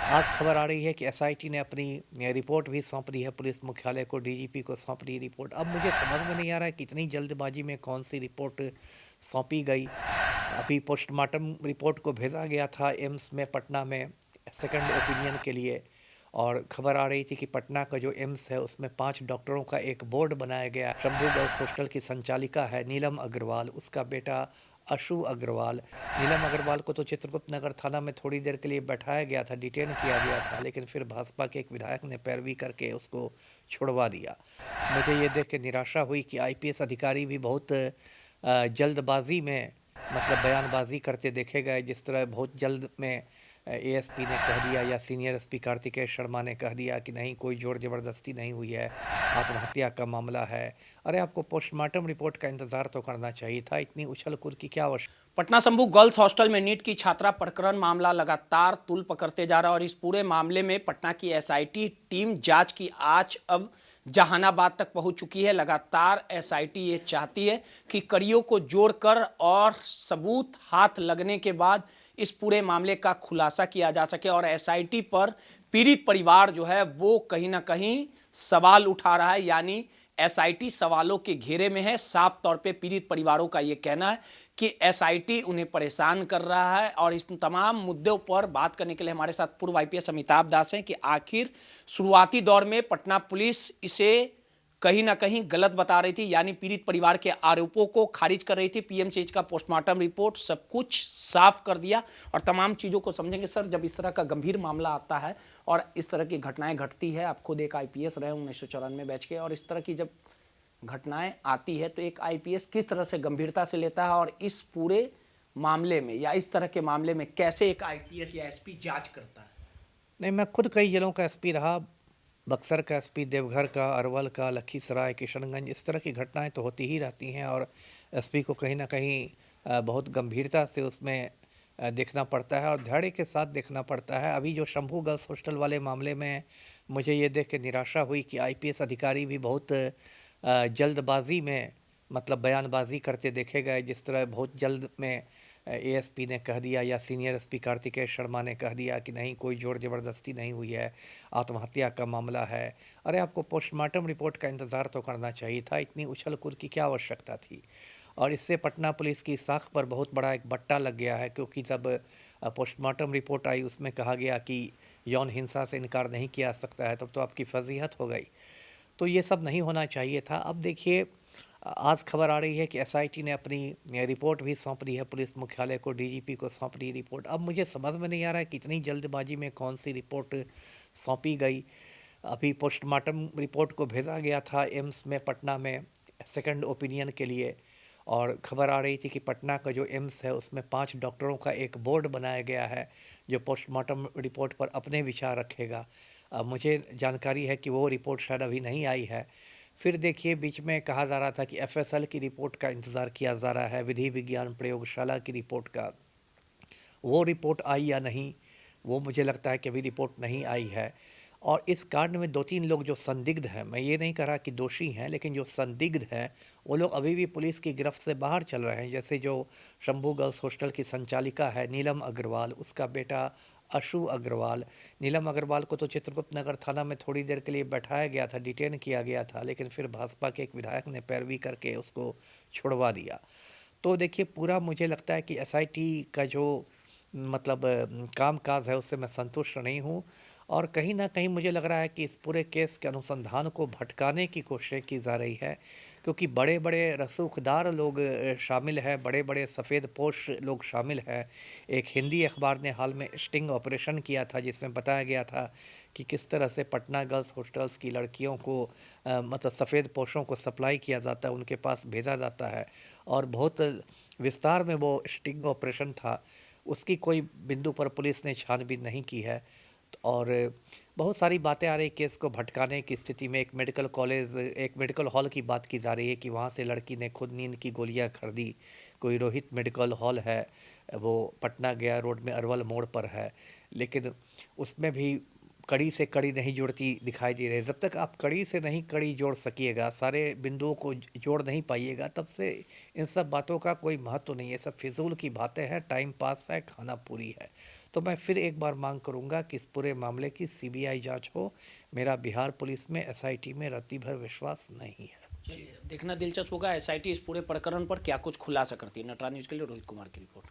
आज खबर आ रही है कि एसआईटी ने अपनी रिपोर्ट भी सौंप दी है पुलिस मुख्यालय को, डीजीपी को सौंप दी रिपोर्ट। अब मुझे समझ में नहीं आ रहा है कि इतनी जल्दबाजी में कौन सी रिपोर्ट सौंपी गई। अभी पोस्टमार्टम रिपोर्ट को भेजा गया था एम्स में पटना में सेकंड ओपिनियन के लिए। और खबर आ रही थी कि पटना का जो एम्स है उसमें 5 डॉक्टरों का एक बोर्ड बनाया गया। शंभू गर्ल्स हॉस्टल की संचालिका है नीलम अग्रवाल, उसका बेटा अशु अग्रवाल। नीलम अग्रवाल को तो चित्रगुप्त नगर थाना में थोड़ी देर के लिए बैठाया गया था, डिटेन किया गया था, लेकिन फिर भाजपा के एक विधायक ने पैरवी करके उसको छुड़वा दिया। मुझे ये देख के निराशा हुई कि आईपीएस अधिकारी भी बहुत जल्दबाजी में बयानबाजी करते देखे गए। जिस तरह बहुत जल्द में एएसपी ने कह दिया या सीनियर एसपी कार्तिकेय शर्मा ने कह दिया कि नहीं, कोई जोर ज़बरदस्ती नहीं हुई है, आत्महत्या का मामला है। अरे आपको पोस्टमार्टम रिपोर्ट का इंतज़ार तो करना चाहिए था, इतनी उछल कूद की क्या आवश्यकता। पटना संभू गर्ल्स हॉस्टल में नीट की छात्रा प्रकरण मामला लगातार तूल पकड़ते जा रहा है और इस पूरे मामले में पटना की एसआईटी टीम जांच की आज अब जहानाबाद तक पहुंच चुकी है। लगातार एसआईटी ये चाहती है कि कड़ियों को जोड़कर और सबूत हाथ लगने के बाद इस पूरे मामले का खुलासा किया जा सके। और एसआईटी पर पीड़ित परिवार जो है वो कहीं ना कहीं सवाल उठा रहा है, यानी एसआईटी सवालों के घेरे में है। साफ तौर पे पीड़ित परिवारों का यह कहना है कि एसआईटी उन्हें परेशान कर रहा है। और इस तमाम मुद्दों पर बात करने के लिए हमारे साथ पूर्व आईपीएस अमिताभ दास हैं कि आखिर शुरुआती दौर में पटना पुलिस इसे कहीं ना कहीं गलत बता रही थी, यानी पीड़ित परिवार के आरोपों को खारिज कर रही थी। पीएमसीएच का पोस्टमार्टम रिपोर्ट सब कुछ साफ कर दिया और तमाम चीज़ों को समझेंगे। सर, जब इस तरह का गंभीर मामला आता है और इस तरह की घटनाएं घटती है, आप खुद एक आईपीएस रहे 1994 बैच के, और इस तरह की जब घटनाएं आती है तो एक आईपीएस किस तरह से गंभीरता से लेता है और इस पूरे मामले में या इस तरह के मामले में कैसे एक आईपीएस या एसपी जांच करता है? नहीं, मैं खुद कई जिलों का एसपी रहा, बक्सर का एसपी, देवघर का, अरवल का, लखीसराय, किशनगंज। इस तरह की घटनाएं तो होती ही रहती हैं और एसपी को कहीं ना कहीं बहुत गंभीरता से उसमें देखना पड़ता है और धैर्य के साथ देखना पड़ता है। अभी जो शंभू गर्ल्स हॉस्टल वाले मामले में मुझे ये देख के निराशा हुई कि आईपीएस अधिकारी भी बहुत जल्दबाजी में बयानबाजी करते देखे गए। जिस तरह बहुत जल्द में एएसपी ने कह दिया या सीनियर एसपी कार्तिकेय शर्मा ने कह दिया कि नहीं, कोई जोर ज़बरदस्ती नहीं हुई है, आत्महत्या का मामला है। अरे आपको पोस्टमार्टम रिपोर्ट का इंतज़ार तो करना चाहिए था, इतनी उछल कूद की क्या आवश्यकता थी। और इससे पटना पुलिस की साख पर बहुत बड़ा एक बट्टा लग गया है, क्योंकि जब पोस्टमार्टम रिपोर्ट आई उसमें कहा गया कि यौन हिंसा से इनकार नहीं किया जा सकता है, तब तो आपकी फजीहत हो गई। तो ये सब नहीं होना चाहिए था। अब देखिए, आज खबर आ रही है कि एसआईटी ने अपनी रिपोर्ट भी सौंप दी है पुलिस मुख्यालय को, डीजीपी को सौंप दी रिपोर्ट। अब मुझे समझ में नहीं आ रहा है कि इतनी जल्दबाजी में कौन सी रिपोर्ट सौंपी गई। अभी पोस्टमार्टम रिपोर्ट को भेजा गया था एम्स में पटना में सेकंड ओपिनियन के लिए। और खबर आ रही थी कि पटना का जो एम्स है उसमें 5 डॉक्टरों का एक बोर्ड बनाया गया है जो पोस्टमार्टम रिपोर्ट पर अपने विचार रखेगा। मुझे जानकारी है कि वो रिपोर्ट शायद अभी नहीं आई है। फिर देखिए, बीच में कहा जा रहा था कि एफएसएल की रिपोर्ट का इंतज़ार किया जा रहा है, विधि विज्ञान प्रयोगशाला की रिपोर्ट का। वो रिपोर्ट आई या नहीं, वो मुझे लगता है कि अभी रिपोर्ट नहीं आई है। और इस कांड में 2-3 लोग जो संदिग्ध हैं, मैं ये नहीं कह रहा कि दोषी हैं, लेकिन जो संदिग्ध हैं वो लोग अभी भी पुलिस की गिरफ्त से बाहर चल रहे हैं। जैसे जो शंभू गर्ल्स हॉस्टल की संचालिका है नीलम अग्रवाल, उसका बेटा अशु अग्रवाल। नीलम अग्रवाल को तो चित्रगुप्त नगर थाना में थोड़ी देर के लिए बैठाया गया था, डिटेन किया गया था, लेकिन फिर भाजपा के एक विधायक ने पैरवी करके उसको छुड़वा दिया। तो देखिए, पूरा मुझे लगता है कि एसआईटी का जो काम-काज है उससे मैं संतुष्ट नहीं हूँ। और कहीं न कहीं मुझे लग रहा है कि इस पूरे केस के अनुसंधान को भटकाने की कोशिश की जा रही है, क्योंकि बड़े-बड़े रसूखदार लोग शामिल हैं, बड़े-बड़े सफ़ेदपोश लोग शामिल हैं। एक हिंदी अखबार ने हाल में स्टिंग ऑपरेशन किया था जिसमें बताया गया था कि किस तरह से पटना गर्ल्स हॉस्टल्स की लड़कियों को सफ़ेदपोशों को सप्लाई किया जाता है, उनके पास भेजा जाता है। और बहुत विस्तार में वो स्टिंग ऑपरेशन था। उसकी कोई बिंदु पर पुलिस ने छानबीन नहीं की है। और बहुत सारी बातें आ रही केस को भटकाने की स्थिति में। एक मेडिकल हॉल की बात की जा रही है कि वहाँ से लड़की ने खुद नींद की गोलियां खरीदी। कोई रोहित मेडिकल हॉल है, वो पटना गया रोड में अरवल मोड़ पर है, लेकिन उसमें भी कड़ी से कड़ी नहीं जुड़ती दिखाई दे रही है। जब तक आप कड़ी से नहीं कड़ी जोड़ सकिएगा, सारे बिंदुओं को जोड़ नहीं पाइएगा, तब से इन सब बातों का कोई महत्व नहीं है। सब फिजूल की बातें हैं, टाइम पास है, खाना पूरी है। तो मैं फिर एक बार मांग करूंगा कि इस पूरे मामले की सीबीआई जांच हो। मेरा बिहार पुलिस में एसआईटी में रत्ती भर विश्वास नहीं है। देखना दिलचस्प होगा एसआईटी इस पूरे प्रकरण पर क्या कुछ खुलासा करती है। नटराज न्यूज के लिए रोहित कुमार की रिपोर्ट।